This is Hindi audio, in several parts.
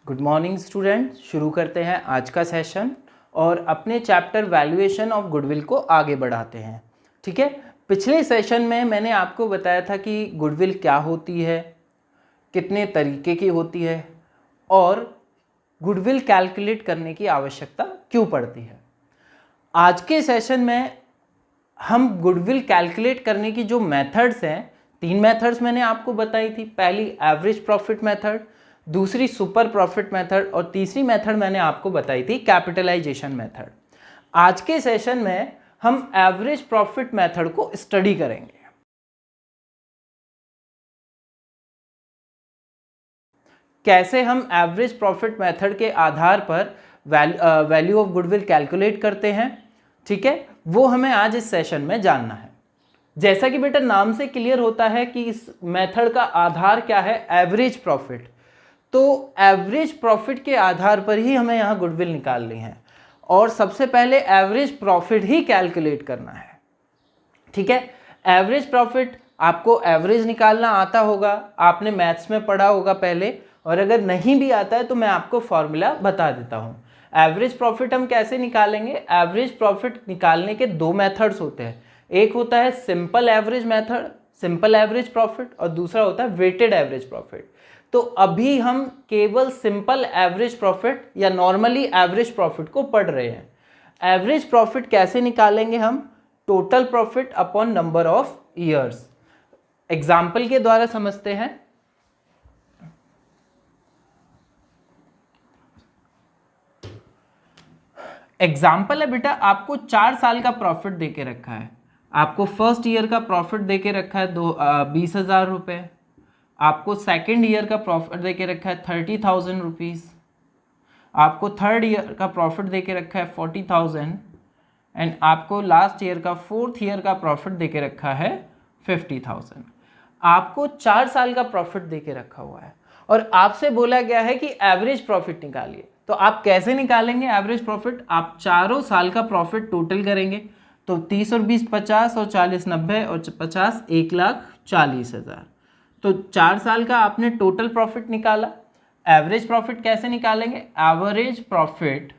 Good morning student. शुरू करते हैं आज का सेशन और अपने चैप्टर वैल्यूएशन ऑफ गुडविल को आगे बढ़ाते हैं। ठीक है, पिछले सेशन में मैंने आपको बताया था कि गुडविल क्या होती है, कितने तरीके की होती है और गुडविल कैलकुलेट करने की आवश्यकता क्यों पड़ती है। आज के सेशन में हम गुडविल कैलकुलेट करने की जो मेथड्स हैं, 3 मेथड्स मैंने आपको बताई थी। पहली एवरेज प्रॉफिट मेथड, दूसरी सुपर प्रॉफिट मेथड और तीसरी मेथड मैंने आपको बताई थी कैपिटलाइजेशन मेथड। आज के सेशन में हम एवरेज प्रॉफिट मेथड को स्टडी करेंगे। कैसे हम एवरेज प्रॉफिट मेथड के आधार पर वैल्यू ऑफ गुडविल कैलकुलेट करते हैं, ठीक है, वो हमें आज इस सेशन में जानना है। जैसा कि बेटा नाम से क्लियर होता है कि इस मेथड का आधार क्या है, एवरेज प्रॉफिट। तो एवरेज प्रॉफिट के आधार पर ही हमें यहाँ गुडविल निकालनी है और सबसे पहले एवरेज प्रॉफिट ही कैलकुलेट करना है। ठीक है, एवरेज प्रॉफिट आपको एवरेज निकालना आता होगा, आपने मैथ्स में पढ़ा होगा पहले, और अगर नहीं भी आता है तो मैं आपको फॉर्मूला बता देता हूँ। एवरेज प्रॉफिट हम कैसे निकालेंगे? एवरेज प्रॉफिट निकालने के 2 मेथड्स होते हैं। एक होता है simple average method, simple average profit, और दूसरा होता है वेटेड एवरेज प्रॉफिट। तो अभी हम केवल सिंपल एवरेज प्रॉफिट या नॉर्मली एवरेज प्रॉफिट को पढ़ रहे हैं। एवरेज प्रॉफिट कैसे निकालेंगे हम? Total profit upon number of years. Example के द्वारा समझते हैं। एग्जाम्पल है बेटा, आपको 4 साल का प्रॉफिट देके रखा है। आपको फर्स्ट ईयर का प्रॉफिट देके रखा है 20,000 रुपये। आपको सेकेंड ईयर का प्रॉफिट देके रखा है 30,000 रुपीज़। आपको थर्ड ईयर का प्रॉफिट देके रखा है 40,000 एंड आपको लास्ट ईयर का फोर्थ ईयर का प्रॉफिट देके रखा है 50,000। आपको 4 साल का प्रॉफिट देके रखा हुआ है और आपसे बोला गया है कि एवरेज प्रॉफिट निकालिए। तो आप कैसे निकालेंगे एवरेज प्रॉफिट? आप चारों साल का प्रॉफिट टोटल करेंगे। तो 30 और 20 50 और 40 90 और 50 1,40,000। तो 4 साल का आपने टोटल प्रॉफिट निकाला। एवरेज प्रॉफिट कैसे निकालेंगे? एवरेज प्रॉफिट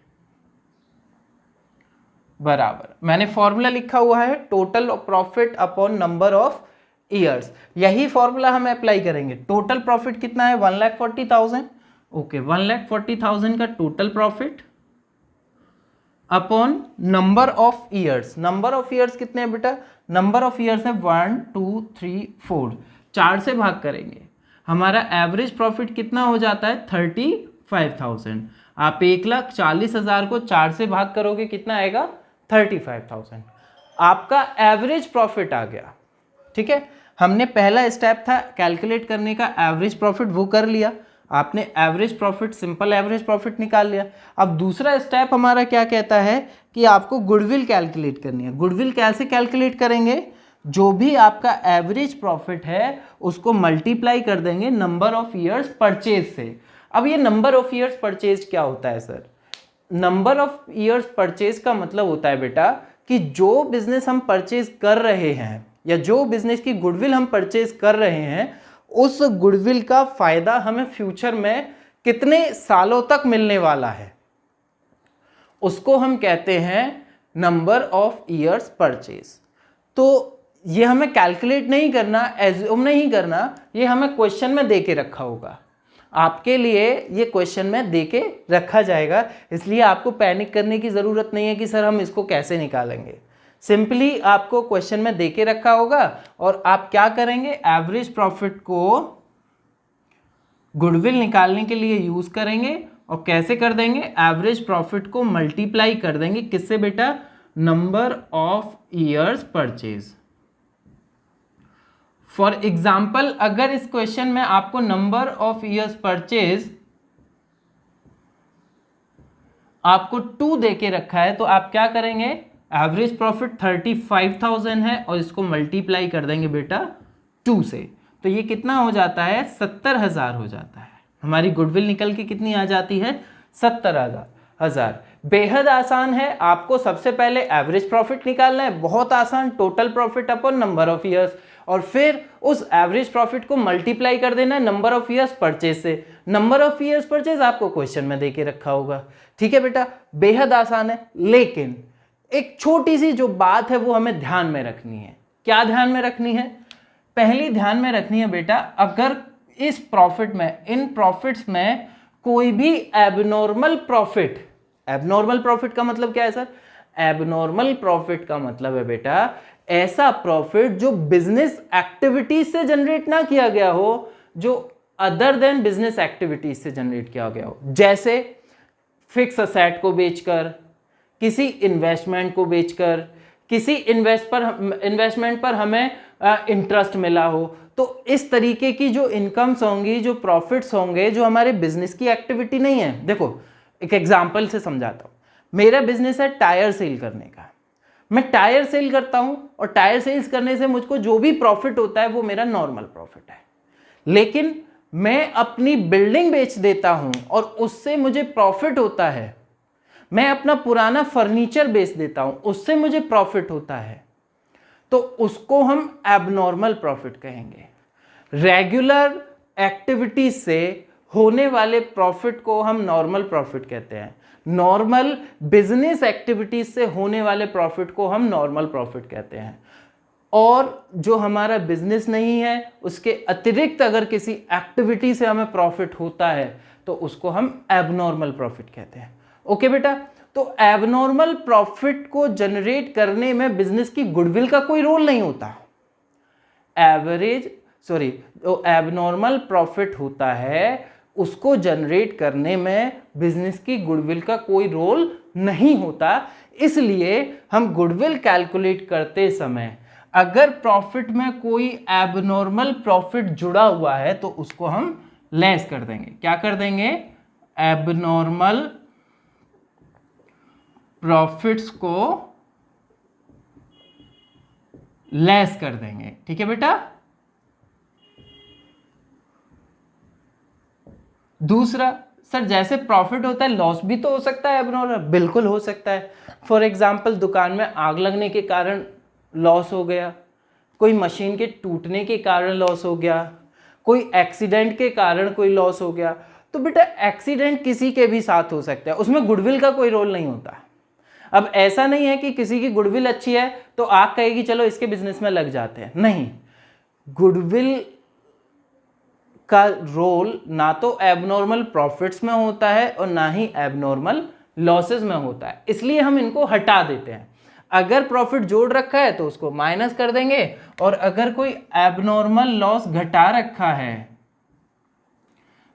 बराबर, मैंने फॉर्मूला लिखा हुआ है total profit upon number of years. यही फॉर्मूला हम अप्लाई करेंगे। टोटल प्रॉफिट कितना है? 1,40,000। ओके, 1,40,000 का total profit upon number of years. Number of years कितने हैं बेटा? नंबर ऑफ ईयर्स है 1 2 3 4। 4 से भाग करेंगे, हमारा एवरेज प्रॉफिट कितना हो जाता है? 35,000। आप 1,40,000 को 4 से भाग करोगे, कितना आएगा? 35,000। आपका एवरेज प्रॉफिट आ गया। ठीक है, हमने पहला स्टेप था कैलकुलेट करने का एवरेज प्रॉफिट, वो कर लिया। आपने average profit, simple average profit निकाल लिया। अब दूसरा स्टेप हमारा क्या कहता है कि आपको गुडविल कैलकुलेट करनी है। गुडविल कैसे कैलकुलेट करेंगे? जो भी आपका एवरेज प्रॉफिट है उसको मल्टीप्लाई कर देंगे नंबर ऑफ ईयर्स परचेज से। अब ये नंबर ऑफ ईयर्स परचेज क्या होता है sir? Number of years purchase का मतलब होता है बेटा कि जो बिजनेस हम परचेज कर रहे हैं या जो बिजनेस की गुडविल हम परचेज कर रहे हैं, उस गुडविल का फायदा हमें फ्यूचर में कितने सालों तक मिलने वाला है, उसको हम कहते हैं नंबर ऑफ ईयर्स परचेज। तो ये हमें कैलकुलेट नहीं करना, एज्यूम नहीं करना, ये हमें क्वेश्चन में देके रखा होगा। आपके लिए ये क्वेश्चन में देके रखा जाएगा, इसलिए आपको पैनिक करने की ज़रूरत नहीं है कि सर हम इसको कैसे निकालेंगे। सिंपली आपको क्वेश्चन में देके रखा होगा और आप क्या करेंगे? एवरेज प्रॉफिट को गुडविल निकालने के लिए यूज़ करेंगे। और कैसे कर देंगे? एवरेज प्रॉफिट को मल्टीप्लाई कर देंगे किससे बेटा? Number of years purchase. For example, अगर इस क्वेश्चन में आपको नंबर ऑफ ईयर्स परचेज आपको 2 देके रखा है, तो आप क्या करेंगे? एवरेज प्रॉफिट 35,000 है और इसको मल्टीप्लाई कर देंगे बेटा 2 से। तो ये कितना हो जाता है? 70,000 हो जाता है। हमारी गुडविल निकल के कितनी आ जाती है? 70,000। बेहद आसान है। आपको सबसे पहले एवरेज प्रॉफिट निकालना है, बहुत आसान, total profit upon number of years. और फिर उस एवरेज प्रॉफिट को मल्टीप्लाई कर देना है नंबर ऑफ ईयर्स परचेज से। नंबर ऑफ ईयर्स परचेज आपको क्वेश्चन में दे के रखा होगा। ठीक है बेटा, बेहद आसान है, लेकिन एक छोटी सी जो बात है वो हमें ध्यान में रखनी है। क्या ध्यान में रखनी है? पहली ध्यान में रखनी है बेटा, अगर इस प्रॉफिट में, इन प्रॉफिट्स में कोई भी एबनॉर्मल प्रॉफिट, एबनॉर्मल प्रॉफिट का मतलब क्या है सर? एबनॉर्मल प्रॉफिट का मतलब है बेटा ऐसा प्रॉफिट जो बिजनेस एक्टिविटीज से जनरेट ना किया गया हो, जो अदर देन बिजनेस एक्टिविटीज से जनरेट किया गया हो। जैसे फिक्स असेट को बेचकर, किसी इन्वेस्टमेंट को बेचकर, किसी इन्वेस्टमेंट पर हमें इंटरेस्ट मिला हो। तो इस तरीके की जो इनकम्स होंगी, जो प्रॉफिट्स होंगे, जो हमारे बिजनेस की एक्टिविटी नहीं है। देखो एक एग्जांपल से समझाता हूं। मेरा बिजनेस है टायर सेल करने का। मैं टायर सेल करता हूं और टायर सेल्स करने से मुझको जो भी प्रॉफिट होता है वो मेरा नॉर्मल प्रॉफिट है। लेकिन मैं अपनी बिल्डिंग बेच देता हूं और उससे मुझे प्रॉफिट होता है। मैं अपना पुराना फर्नीचर बेच देता हूं, उससे मुझे प्रॉफिट होता है, तो उसको हम एबनॉर्मल प्रॉफिट कहेंगे। रेगुलर एक्टिविटीज से होने वाले प्रॉफिट को हम नॉर्मल प्रॉफिट कहते हैं। नॉर्मल बिजनेस एक्टिविटीज से होने वाले प्रॉफिट को हम नॉर्मल प्रॉफिट कहते हैं। और जो हमारा बिजनेस नहीं है, उसके अतिरिक्त अगर किसी एक्टिविटी से हमें प्रॉफिट होता है तो उसको हम एबनॉर्मल प्रॉफिट कहते हैं। ओके बेटा, तो एबनॉर्मल प्रॉफिट को जनरेट करने में बिजनेस की गुडविल का कोई रोल नहीं होता। जो एबनॉर्मल प्रॉफिट होता है उसको जनरेट करने में बिजनेस की गुडविल का कोई रोल नहीं होता। इसलिए हम गुडविल कैलकुलेट करते समय अगर प्रॉफिट में कोई एबनॉर्मल प्रॉफिट जुड़ा हुआ है तो उसको हम लेस कर देंगे। क्या कर देंगे? एबनॉर्मल प्रॉफिट्स को लेस कर देंगे। ठीक है बेटा। दूसरा, सर जैसे प्रॉफिट होता है लॉस भी तो हो सकता है एबनॉर्मल। बिल्कुल हो सकता है। फॉर एग्जांपल दुकान में आग लगने के कारण लॉस हो गया, कोई मशीन के टूटने के कारण लॉस हो गया, कोई एक्सीडेंट के कारण कोई लॉस हो गया। तो बेटा एक्सीडेंट किसी के भी साथ हो सकता है, उसमें गुडविल का कोई रोल नहीं होता। अब ऐसा नहीं है कि किसी की गुडविल अच्छी है तो आग कहेगी चलो इसके बिजनेस में लग जाते हैं, नहीं। गुडविल का रोल ना तो एबनॉर्मल प्रॉफिट्स में होता है और ना ही एबनॉर्मल लॉसेस में होता है, इसलिए हम इनको हटा देते हैं। अगर प्रॉफिट जोड़ रखा है तो उसको माइनस कर देंगे, और अगर कोई एबनॉर्मल लॉस घटा रखा है,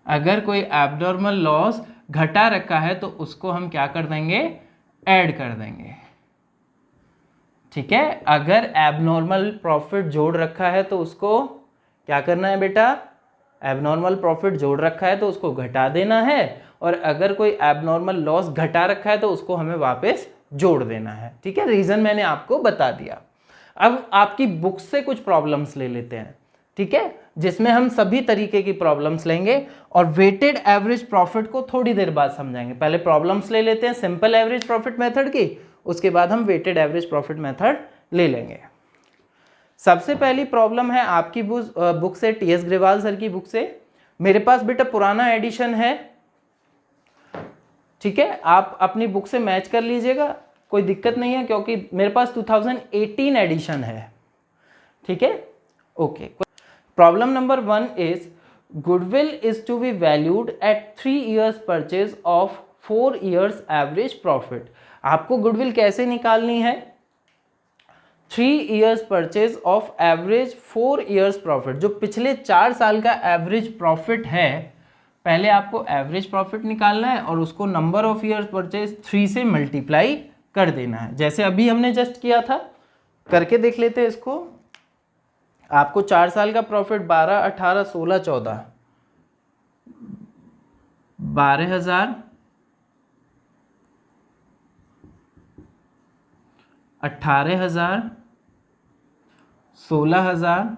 अगर कोई एबनॉर्मल लॉस घटा रखा है तो उसको हम क्या कर देंगे? ऐड कर देंगे। ठीक है, अगर एबनॉर्मल प्रॉफिट जोड़ रखा है तो उसको क्या करना है बेटा? एबनॉर्मल प्रॉफिट जोड़ रखा है तो उसको घटा देना है, और अगर कोई एबनॉर्मल लॉस घटा रखा है तो उसको हमें वापस जोड़ देना है। ठीक है, रीजन मैंने आपको बता दिया। अब आपकी बुक से कुछ प्रॉब्लम्स ले लेते हैं, ठीक है, जिसमें हम सभी तरीके की प्रॉब्लम्स लेंगे और वेटेड एवरेज प्रॉफिट को थोड़ी देर बाद समझाएंगे। पहले प्रॉब्लम्स ले लेते हैं सिंपल एवरेज प्रॉफिट मेथड की, उसके बाद हम वेटेड एवरेज प्रॉफिट मेथड ले लेंगे। सबसे पहली प्रॉब्लम है आपकी बुक से, टीएस ग्रेवाल सर की बुक से। मेरे पास बेटा पुराना एडिशन है, ठीक है, आप अपनी बुक से मैच कर लीजिएगा, कोई दिक्कत नहीं है, क्योंकि मेरे पास 2018 एडिशन है। ठीक है, okay. Problem number 1 is goodwill is to be valued at 3 years purchase of 4 years average profit. आपको गुडविल कैसे निकालनी है? 3 years purchase of average 4 years profit, जो पिछले 4 साल का एवरेज प्रॉफिट है। पहले आपको एवरेज प्रॉफिट निकालना है और उसको नंबर ऑफ ईयर्स परचेज 3 से मल्टीप्लाई कर देना है, जैसे अभी हमने जस्ट किया था। करके देख लेते हैं इसको। आपको 4 साल का प्रॉफिट 12, 18, 16, 14, 12,000, 18,000, 16,000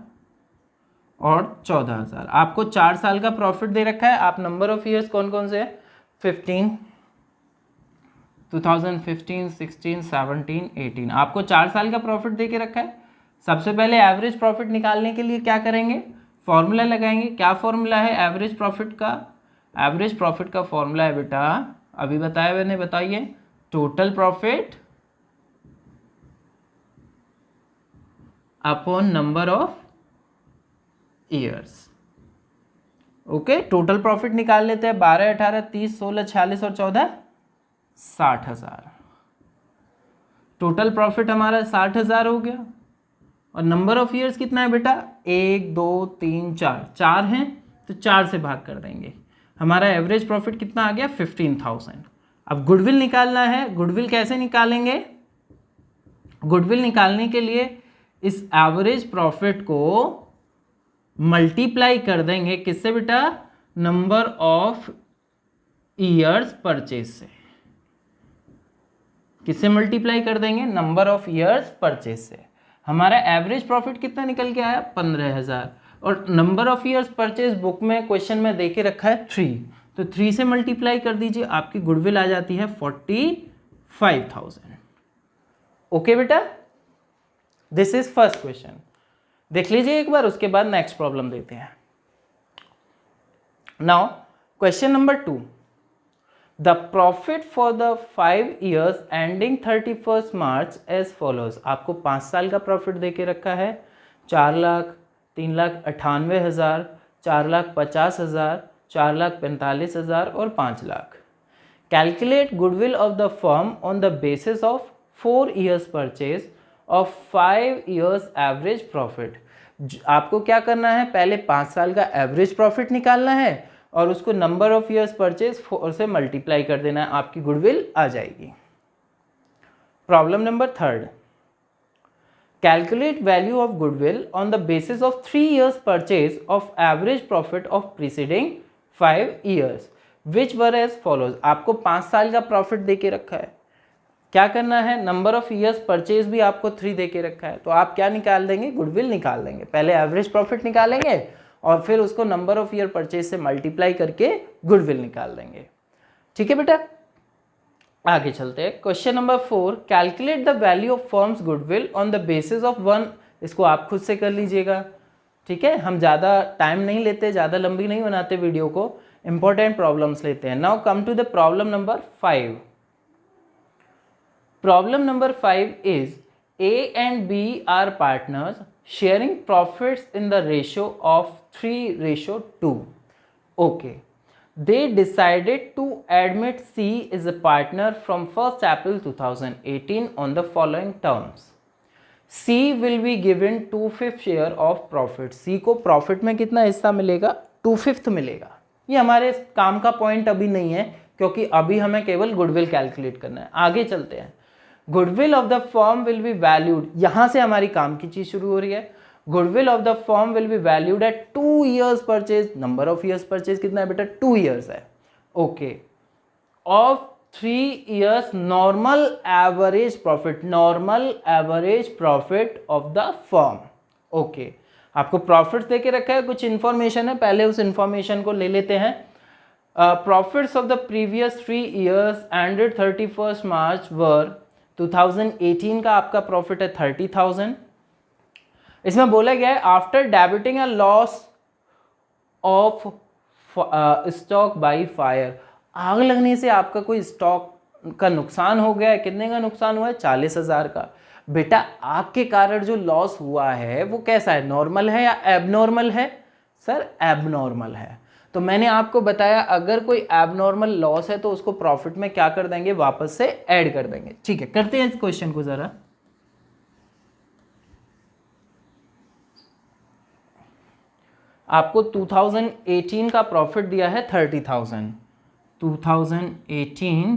और 14,000। आपको 4 साल का प्रॉफिट दे रखा है। आप नंबर ऑफ ईयर्स कौन कौन से है? 15, 2015, 16, 17, 18। आपको 4 साल का प्रॉफिट दे के रखा है। सबसे पहले एवरेज प्रॉफिट निकालने के लिए क्या करेंगे, फॉर्मूला लगाएंगे। क्या फॉर्मूला है एवरेज प्रॉफिट का? एवरेज प्रॉफिट का फॉर्मूला है बेटा, अभी बताया मैंने, बताइए, total profit upon number of years. Okay, total profit निकाल लेते हैं। 12, 18, 30, 16, 46 और 14 60,000। टोटल प्रॉफिट हमारा 60,000 हो गया। और नंबर ऑफ ईयर्स कितना है बेटा? 1, 2, 3, 4, 4 हैं तो 4 से भाग कर देंगे। हमारा एवरेज प्रॉफिट कितना आ गया? 15,000। अब गुडविल निकालना है। गुडविल कैसे निकालेंगे? गुडविल निकालने के लिए इस एवरेज प्रॉफिट को मल्टीप्लाई कर देंगे किससे बेटा? नंबर ऑफ ईयर्स परचेज से। किससे मल्टीप्लाई कर देंगे? नंबर ऑफ ईयर्स परचेज से। हमारा एवरेज प्रॉफिट कितना निकल के आया? 15,000। और number of years purchase book में क्वेश्चन में देके रखा है 3, तो 3 से मल्टीप्लाई कर दीजिए, आपकी गुडविल आ जाती है 45,000। ओके बेटा, दिस इज फर्स्ट क्वेश्चन। देख लीजिए एक बार, उसके बाद नेक्स्ट प्रॉब्लम देते हैं। Now question number 2, the profit for the 5 years ending 31st March as follows. आपको 5 साल का प्रॉफिट देके रखा है 4,00,000, 3,98,000, 4,50,000, 4,45,000 और 5,00,000। Calculate goodwill of the firm on the basis of 4 years purchase of 5 years average profit. आपको क्या करना है? पहले 5 साल का एवरेज प्रॉफिट निकालना है और उसको नंबर ऑफ ईयर्स परचेज 4 से मल्टीप्लाई कर देना है, आपकी गुडविल आ जाएगी। Problem number 3, calculate value of goodwill on the basis of 3 years purchase of average profit of preceding 5 years which were as follows. आपको 5 साल का प्रॉफिट देके रखा है, क्या करना है? नंबर ऑफ ईयर्स परचेज भी आपको 3 देके रखा है, तो आप क्या निकाल देंगे? गुडविल निकाल देंगे। पहले एवरेज प्रॉफिट निकालेंगे और फिर उसको नंबर ऑफ ईयर परचेज से मल्टीप्लाई करके गुडविल निकाल देंगे। ठीक है बेटा, आगे चलते हैं। Question number 4, calculate the value of firms goodwill on the basis of 1। इसको आप खुद से कर लीजिएगा, ठीक है, हम ज़्यादा टाइम नहीं लेते, ज़्यादा लंबी नहीं बनाते वीडियो को, इंपॉर्टेंट प्रॉब्लम्स लेते हैं। Now come to the problem number 5। Problem number 5 is A and B are partners sharing profits in the ratio of 3:2. Okay. They decided to admit C is a partner from 1st April 2018 on the following terms. C will be given 2/5 share of profit. C को प्रॉफिट में कितना हिस्सा मिलेगा? 2/5 मिलेगा। ये हमारे काम का पॉइंट अभी नहीं है, क्योंकि अभी हमें केवल गुडविल कैलकुलेट करना है। आगे चलते हैं। Goodwill of the firm will be valued, यहां से हमारी काम की चीज शुरू हो रही है। Goodwill of the firm will be valued eight 2 years purchase. Number of years purchase कितना है बेटा? 2 years है। Okay, of 3 years normal average profit, normal average profit of the firm. Okay, आपको प्रॉफिट देके रखा है, कुछ इंफॉर्मेशन है, पहले उस इंफॉर्मेशन को ले लेते हैं। Profits of the previous 3 years ended 31st March वर 2018 का आपका प्रॉफिट है 30,000। इसमें बोला गया है after debiting a loss of stock by fire. आग लगने से आपका कोई स्टॉक का नुकसान हो गया है, कितने का नुकसान हुआ है? 40,000 का। बेटा, आग के कारण जो लॉस हुआ है वो कैसा है? नॉर्मल है या एबनॉर्मल है? सर एबनॉर्मल है। तो मैंने आपको बताया अगर कोई एबनॉर्मल लॉस है तो उसको प्रॉफिट में क्या कर देंगे? वापस से ऐड कर देंगे। ठीक है, करते हैं इस क्वेश्चन को जरा। आपको 2018 का प्रॉफिट दिया है 30,000। 2018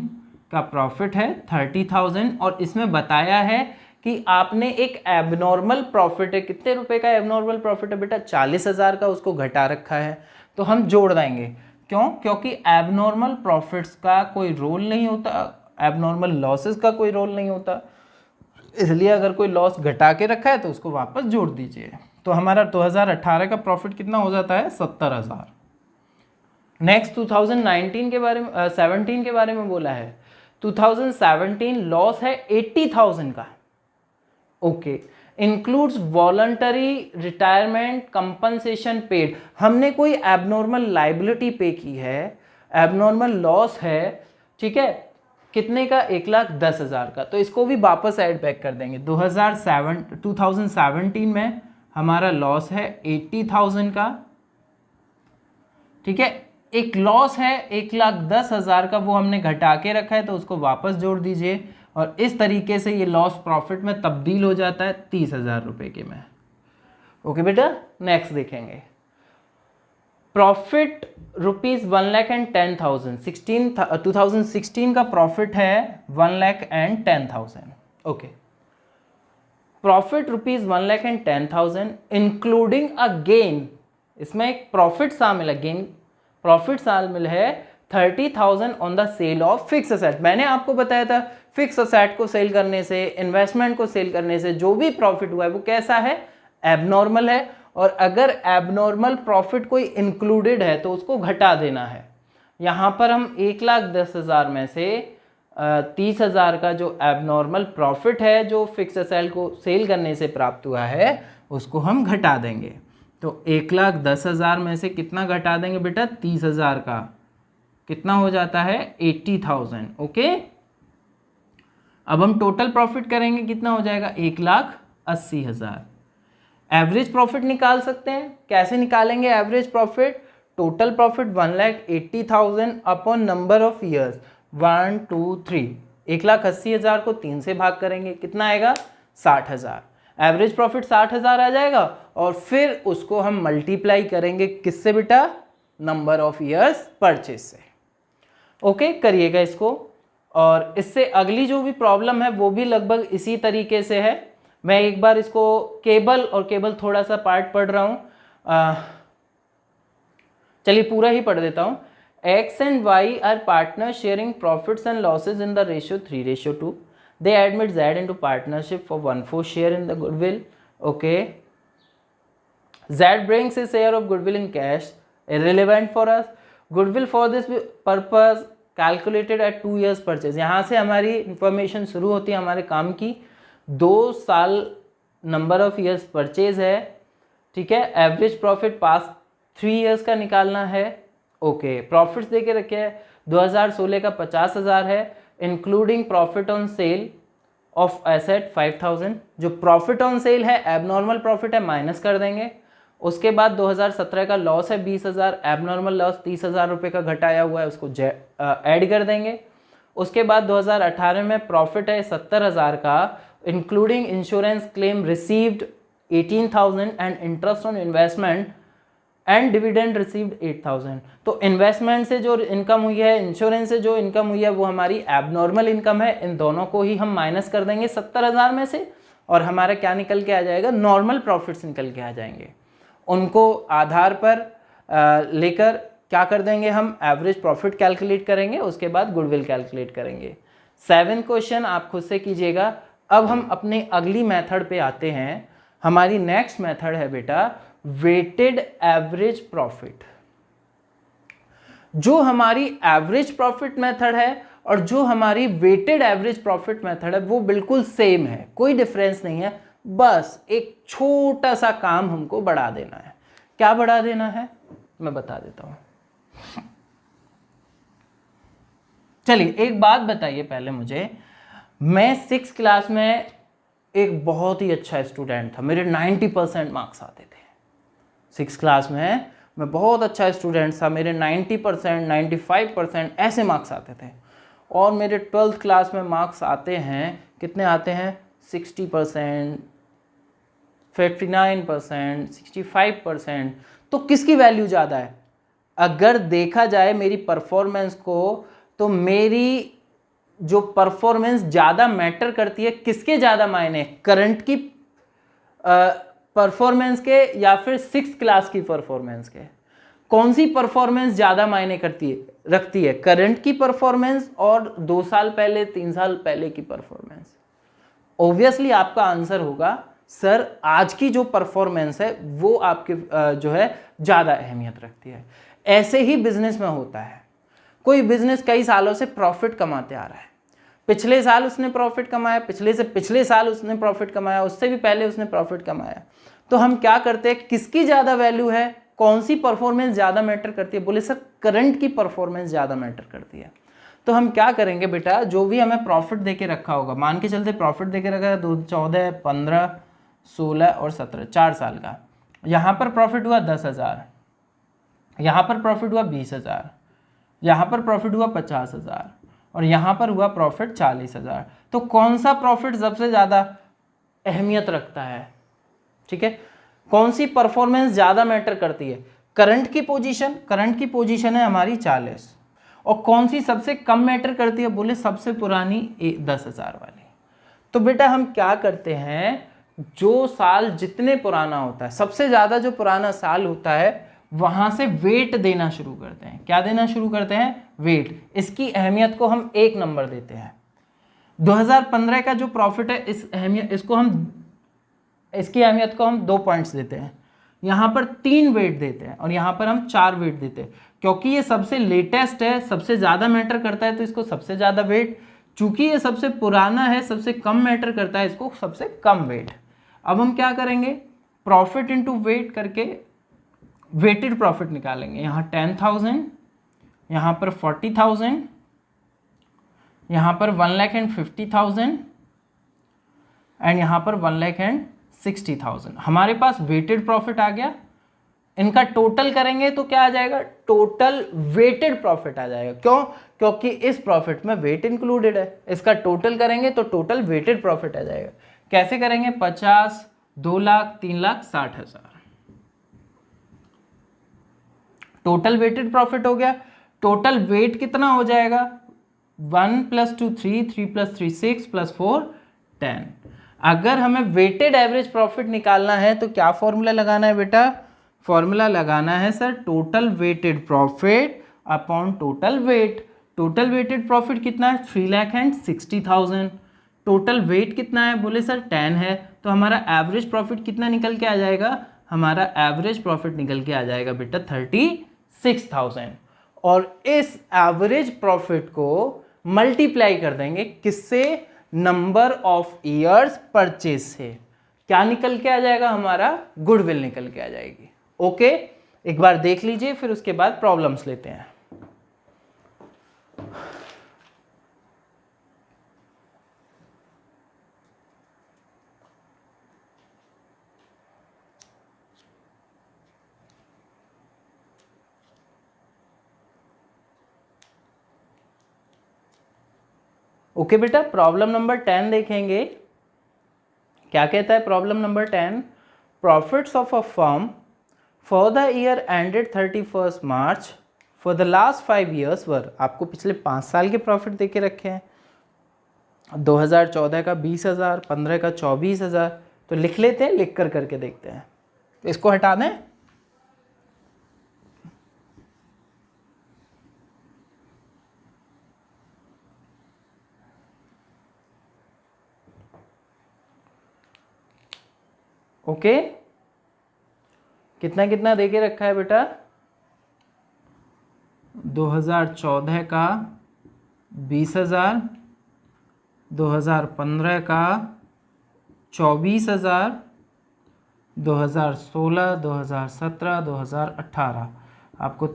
का प्रॉफिट है 30,000 और इसमें बताया है कि आपने एक एबनॉर्मल प्रॉफिट है, कितने रुपए का एबनॉर्मल प्रॉफिट है बेटा? 40,000 का, उसको घटा रखा है, तो हम जोड़ देंगे। क्यों? क्योंकि एबनॉर्मल प्रॉफिट्स का कोई रोल नहीं होता, एबनॉर्मल लॉसेस का कोई रोल नहीं होता, इसलिए अगर कोई लॉस घटा के रखा है तो उसको वापस जोड़ दीजिए। तो हमारा 2018 का प्रॉफिट कितना हो जाता है? 70,000। नेक्स्ट 2019 के बारे में 17 के बारे में बोला है। 2017 लॉस है 80,000 का। Okay, includes voluntary retirement compensation paid, हमने कोई एबनॉर्मल लाइबिलिटी पे की है, एबनॉर्मल लॉस है, ठीक है, कितने का, 1,10,000 का, तो इसको भी वापस ऐड बैक कर देंगे। 2017 में हमारा लॉस है 80,000 का, ठीक है, एक लॉस है 1,10,000 का, वो हमने घटा के रखा है तो उसको वापस जोड़ दीजिए, और इस तरीके से ये लॉस प्रॉफिट में तब्दील हो जाता है 30,000 रुपए के में। ओके बेटा, नेक्स्ट देखेंगे प्रॉफिट ₹1,10,000, 2016 का प्रॉफिट है 1,10,000। Okay, profit ₹1,10,000 including a gain, इसमें एक प्रॉफिट शामिल है, गेन प्रॉफिट शामिल है 30,000 on the sale of fix asset. मैंने आपको बताया था फिक्स असेट को सेल करने से, इन्वेस्टमेंट को सेल करने से जो भी प्रॉफिट हुआ है वो कैसा है, एबनॉर्मल है, और अगर एबनॉर्मल प्रॉफिट कोई इंक्लूडेड है तो उसको घटा देना है। यहाँ पर हम 1,10,000 में से 30,000 का जो एबनॉर्मल प्रॉफिट है जो फिक्स असेट को सेल करने से प्राप्त हुआ है उसको हम घटा देंगे। तो 1,10,000 में से कितना घटा देंगे बेटा, 30,000 का, कितना हो जाता है 80,000। ओके, अब हम टोटल प्रॉफिट करेंगे, कितना हो जाएगा 1,80,000। एवरेज प्रॉफिट निकाल सकते हैं, कैसे निकालेंगे average profit, total profit 1,80,000 upon number of years 1 2 3, 1,80,000 को 3 से भाग करेंगे, कितना आएगा 60,000। एवरेज प्रॉफिट 60,000 आ जाएगा, और फिर उसको हम मल्टीप्लाई करेंगे किससे बेटा, नंबर ऑफ ईयर्स परचेज से। ओके, करिएगा इसको, और इससे अगली जो भी प्रॉब्लम है वो भी लगभग इसी तरीके से है। मैं एक बार इसको केबल और केबल थोड़ा सा पार्ट पढ़ रहा हूँ, चलिए पूरा ही पढ़ देता हूँ। X and Y are partners sharing profits and losses in the ratio 3:2. They admit Z into partnership for 1/4 share in the goodwill. Okay. Z brings his share of goodwill in cash. Irrelevant for us. Goodwill for this purpose calculated at 2 years purchase. यहाँ से हमारी इंफॉर्मेशन शुरू होती है हमारे काम की। 2 साल नंबर ऑफ ईयर्स परचेज है, ठीक है। एवरेज प्रॉफिट पास 3 ईयर्स का निकालना है। ओके, प्रॉफिट्स देके रखे हैं 2016 का 50,000 है, including profit on sale of asset 5,000। जो प्रॉफिट ऑन सेल है एबनॉर्मल प्रॉफिट है, माइनस कर देंगे। उसके बाद 2017 का लॉस है 20,000, एबनॉर्मल लॉस 30,000 रुपये का घटाया हुआ है, उसको ऐड कर देंगे। उसके बाद 2018 में प्रॉफिट है 70,000 का, including insurance claim received 18,000 and interest on investment and dividend received 8,000। तो इन्वेस्टमेंट से जो इनकम हुई है, इंश्योरेंस से जो इनकम हुई है वो हमारी एबनॉर्मल इनकम है। इन दोनों को ही हम माइनस कर देंगे 70,000 में से, और हमारा क्या निकल के आ जाएगा, नॉर्मल प्रॉफिट्स निकल के आ जाएंगे। उनको आधार पर लेकर क्या कर देंगे, हम एवरेज प्रॉफिट कैलकुलेट करेंगे, उसके बाद गुडविल कैलकुलेट करेंगे। 7 क्वेश्चन आप खुद से कीजिएगा। अब हम अपने अगली मेथड पे आते हैं। हमारी नेक्स्ट मेथड है बेटा वेटेड एवरेज प्रॉफिट। जो हमारी एवरेज प्रॉफिट मेथड है और जो हमारी वेटेड एवरेज प्रॉफिट मेथड है वो बिल्कुल सेम है, कोई डिफरेंस नहीं है। बस एक छोटा सा काम हमको बढ़ा देना है। क्या बढ़ा देना है मैं बता देता हूं। चलिए एक बात बताइए पहले मुझे, मैं 6th क्लास में एक बहुत ही अच्छा स्टूडेंट था, मेरे 90% मार्क्स आते थे। 6th क्लास में मैं बहुत अच्छा स्टूडेंट था, मेरे 90%, 95% ऐसे मार्क्स आते थे। और मेरे 12th क्लास में मार्क्स आते हैं, कितने आते हैं, 60%, 59%, 65%। तो किसकी वैल्यू ज़्यादा है? अगर देखा जाए मेरी परफॉर्मेंस को, तो मेरी जो परफॉर्मेंस ज़्यादा मैटर करती है, किसके ज़्यादा मायने, करंट की परफॉर्मेंस के या फिर 6th क्लास की परफॉर्मेंस के? कौन सी परफॉर्मेंस ज़्यादा मायने रखती है, करंट की परफॉर्मेंस और 2 साल पहले 3 साल पहले की परफॉर्मेंस? ऑब्वियसली आपका आंसर होगा सर आज की जो परफॉर्मेंस है वो आपके जो है ज़्यादा अहमियत रखती है। ऐसे ही बिजनेस में होता है। कोई बिजनेस कई सालों से प्रॉफिट कमाते आ रहा है, पिछले साल उसने प्रॉफिट कमाया, पिछले से पिछले साल उसने प्रॉफिट कमाया, उससे भी पहले उसने प्रॉफिट कमाया। तो हम क्या करते हैं, किसकी ज़्यादा वैल्यू है, कौन सी परफॉर्मेंस ज़्यादा मैटर करती है? बोले सर करंट की परफॉर्मेंस ज़्यादा मैटर करती है। तो हम क्या करेंगे बेटा, जो भी हमें प्रॉफिट देके रखा होगा, मान के चलते प्रॉफिट देके रखा है 14, 15, 16 और 17, 4 साल का। यहाँ पर प्रॉफिट हुआ 10,000, यहाँ पर प्रॉफिट हुआ 20,000, यहाँ पर प्रॉफिट हुआ 50,000 और यहाँ पर हुआ प्रॉफिट 40,000। तो कौन सा प्रॉफिट सबसे ज़्यादा अहमियत रखता है? ठीक है, कौन सी परफॉर्मेंस ज़्यादा मैटर करती है? करंट की पोजीशन है हमारी 40। और कौन सी सबसे कम मैटर करती है? बोले सबसे पुरानी 10,000 वाली। तो बेटा हम क्या करते हैं, जो साल जितने पुराना होता है, सबसे ज़्यादा जो पुराना साल होता है, वहाँ से वेट देना शुरू करते हैं। क्या देना शुरू करते हैं? वेट। इसकी अहमियत को हम 1 नंबर देते हैं। 2015 का जो प्रॉफिट है, इसकी अहमियत को हम 2 पॉइंट्स देते हैं। यहाँ पर 3 वेट देते हैं और यहाँ पर हम 4 वेट देते हैं, क्योंकि ये सबसे लेटेस्ट है, सबसे ज़्यादा मैटर करता है, तो इसको सबसे ज़्यादा वेट। चूंकि ये सबसे पुराना है, सबसे कम मैटर करता है, इसको सबसे कम वेट। अब हम क्या करेंगे, प्रॉफिट इंटू वेट करके वेटेड प्रॉफिट निकालेंगे। यहाँ 10,000, यहाँ पर 40,000, यहाँ पर 1,50,000 एंड यहाँ पर 1,60,000। हमारे पास वेटेड प्रॉफिट आ गया। इनका टोटल करेंगे तो क्या आ जाएगा? टोटल वेटेड प्रॉफिट आ जाएगा। क्यों? क्योंकि इस प्रॉफिट में वेट इंक्लूडेड है। इसका टोटल करेंगे तो टोटल वेटेड प्रॉफिट आ जाएगा। कैसे करेंगे? 50, 2 लाख, 3,60,000 टोटल वेटेड प्रॉफिट हो गया। टोटल वेट कितना हो जाएगा? 1 + 2 3, 3 + 3 6 + 4 10। अगर हमें वेटेड एवरेज प्रॉफिट निकालना है तो क्या फॉर्मूला लगाना है बेटा? फॉर्मूला लगाना है sir total weighted profit upon total weight. Total weighted profit कितना है? 3,60,000। टोटल वेट कितना है? बोले सर 10 है। तो हमारा एवरेज प्रॉफिट कितना निकल के आ जाएगा? हमारा एवरेज प्रॉफिट निकल के आ जाएगा बेटा 36,000। और इस एवरेज प्रॉफिट को मल्टीप्लाई कर देंगे किससे? नंबर ऑफ ईयर्स परचेज से। क्या निकल के आ जाएगा? हमारा गुडविल निकल के आ जाएगी। ओके, एक बार देख लीजिए, फिर उसके बाद प्रॉब्लम्स लेते हैं। ओके बेटा, प्रॉब्लम नंबर 10 देखेंगे। क्या कहता है problem number 10? Profits of a firm for the year ended 31 March for the last 5 years वर। आपको पिछले 5 साल के प्रॉफिट देके रखे हैं। 2014 का 20,000, 15 का 24,000। तो लिख लेते हैं, लिख कर करके देखते हैं। तो इसको हटा दें। ओके, कितना कितना देके रखा है बेटा? 2014 का 20,000, 2015 का 24,000, 2016, 2017, 2018। आपको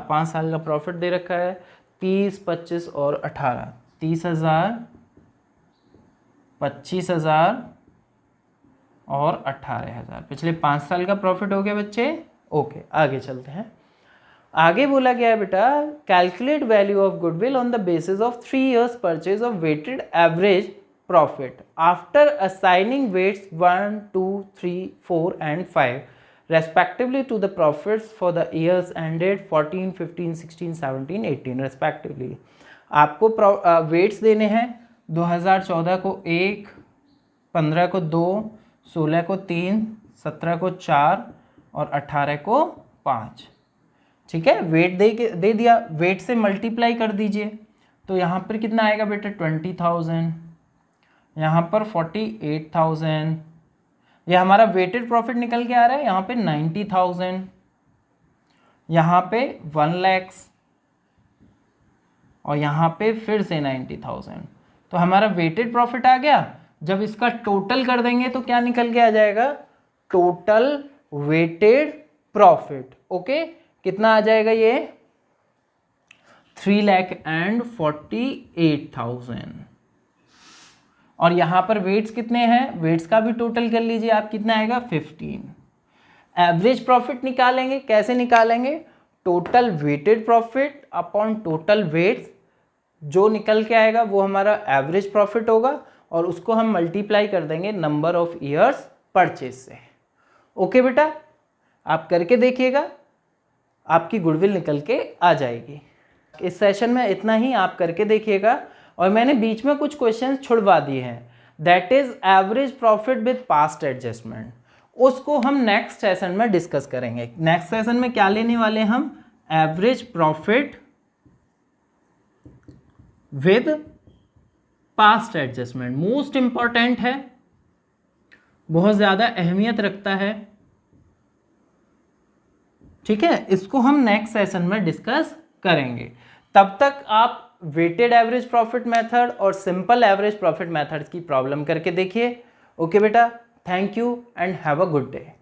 5 साल का प्रॉफिट दे रखा है। 30, 25 और 18। 30,000, 25,000 और 18,000 पिछले 5 साल का प्रॉफिट हो गया बच्चे। ओके, आगे चलते हैं। आगे बोला गया है बेटा, calculate value of goodwill on the basis of 3 years purchase of weighted average profit after assigning weights 1, 2, 3, 4 and 5 respectively to the profits for the years ended 14, 15, 16, 17, 18 respectively. आपको वेट्स देने हैं। 2014 को 1, 15 को 2, 16 को 3, 17 को 4 और 18 को 5। ठीक है, वेट दे दिया, वेट से मल्टीप्लाई कर दीजिए। तो यहाँ पर कितना आएगा बेटा? 20,000। यहाँ पर 48,000। ये हमारा वेटेड प्रॉफिट निकल के आ रहा है। यहाँ पे 90,000, यहाँ पे 1 लाख और यहाँ पे फिर से 90,000। तो हमारा वेटेड प्रॉफिट आ गया। जब इसका टोटल कर देंगे तो क्या निकल के आ जाएगा, टोटल वेटेड प्रॉफिट। ओके, कितना आ जाएगा ये, 3,48,000। और यहां पर वेट्स कितने हैं, वेट्स का भी टोटल कर लीजिए आप, कितना आएगा 15। एवरेज प्रॉफिट निकालेंगे, कैसे निकालेंगे, total weighted profit upon total weights, जो निकल के आएगा वो हमारा एवरेज प्रॉफिट होगा और उसको हम मल्टीप्लाई कर देंगे नंबर ऑफ ईयर्स परचेज से। ओके बेटा, आप करके देखिएगा, आपकी गुडविल निकल के आ जाएगी। इस सेशन में इतना ही, आप करके देखिएगा। और मैंने बीच में कुछ क्वेश्चंस छुड़वा दिए हैं, that is average profit with past adjustment, उसको हम नेक्स्ट सेशन में डिस्कस करेंगे। नेक्स्ट सेशन में क्या लेने वाले हैं हम, average profit with past adjustment. Most important है, बहुत ज्यादा अहमियत रखता है, ठीक है। इसको हम नेक्स्ट सेशन में डिस्कस करेंगे। तब तक आप वेटेड एवरेज प्रॉफिट मेथड और सिंपल एवरेज प्रॉफिट मेथड्स की प्रॉब्लम करके देखिए। ओके बेटा, thank you and have a good day.